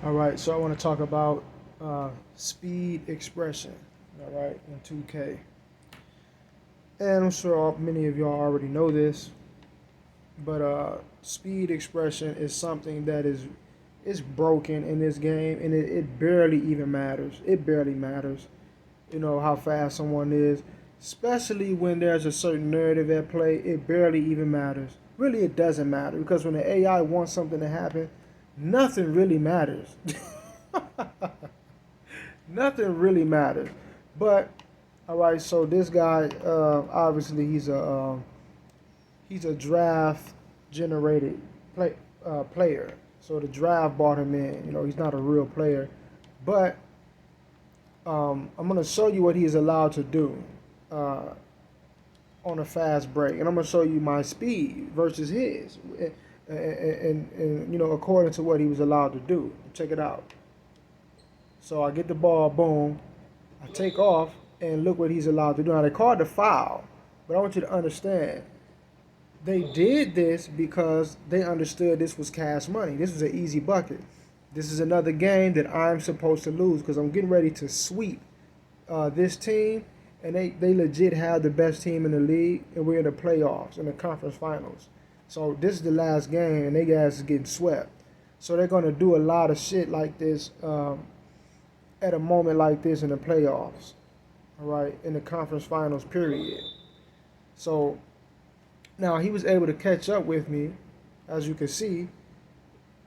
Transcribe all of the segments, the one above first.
All right, so I want to talk about speed expression. All right, in 2K, and I'm sure many of y'all already know this, but speed expression is something that is broken in this game, and it barely even matters. It barely matters, how fast someone is, especially when there's a certain narrative at play. It barely even matters. Really, it doesn't matter because when the AI wants something to happen, nothing really matters. Nothing really matters. But all right, so this guy, obviously, he's a draft generated player. So the draft brought him in. He's not a real player, but I'm gonna show you what he is allowed to do uh, on a fast break, and I'm gonna show you my speed versus his, and according to what he was allowed to do. Check it out. So I get the ball, boom, I take off, and look what he's allowed to do. Now they called the foul, but I want you to understand they did this because they understood this was cash money. This was an easy bucket. This is another game that I'm supposed to lose because I'm getting ready to sweep this team, and they legit have the best team in the league, and we're in the playoffs, in the conference finals. So this is the last game, and they guys is getting swept. So they're gonna do a lot of shit like this at a moment like this in the playoffs. All right, in the conference finals period. So now he was able to catch up with me, as you can see.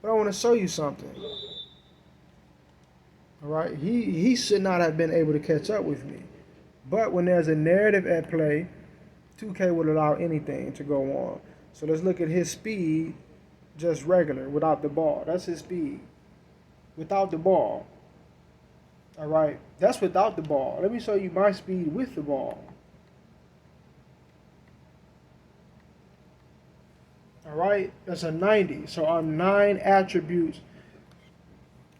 But I want to show you something. All right, he should not have been able to catch up with me. But when there's a narrative at play, 2K would allow anything to go on. So let's look at his speed, just regular, without the ball. That's his speed, without the ball. All right, that's without the ball. Let me show you my speed with the ball. All right, that's a 90. So I'm 9 attributes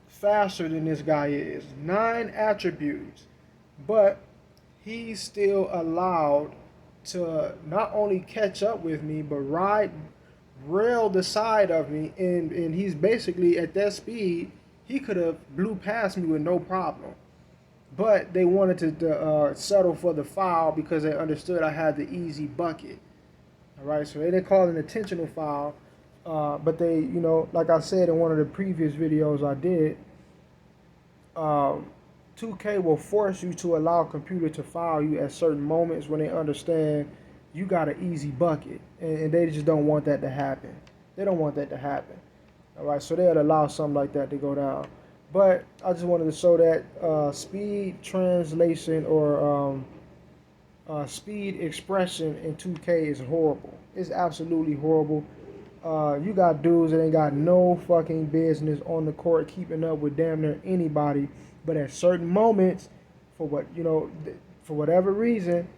faster than this guy is. 9 attributes. But he's still allowed to not only catch up with me, but rail the side of me. And he's basically at that speed, he could have blew past me with no problem. But they wanted to settle for the foul because they understood I had the easy bucket. All right, so they didn't call it an intentional foul, but they, like I said in one of the previous videos I did, 2K will force you to allow a computer to foul you at certain moments when they understand you got an easy bucket, and they just don't want that to happen. They don't want that to happen. All right, so they'll allow something like that to go down. But I just wanted to show that speed translation or speed expression in 2K is horrible. It's absolutely horrible. You got dudes that ain't got no fucking business on the court keeping up with damn near anybody, but at certain moments, for whatever reason,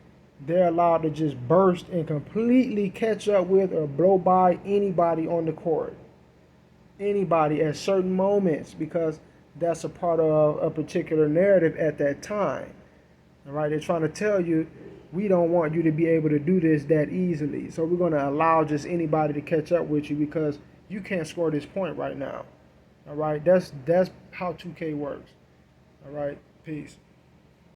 they're allowed to just burst and completely catch up with or blow by anybody on the court. Anybody at certain moments because that's a part of a particular narrative at that time. All right, they're trying to tell you we don't want you to be able to do this that easily. So we're going to allow just anybody to catch up with you because you can't score this point right now. All right, that's how 2K works. All right, peace.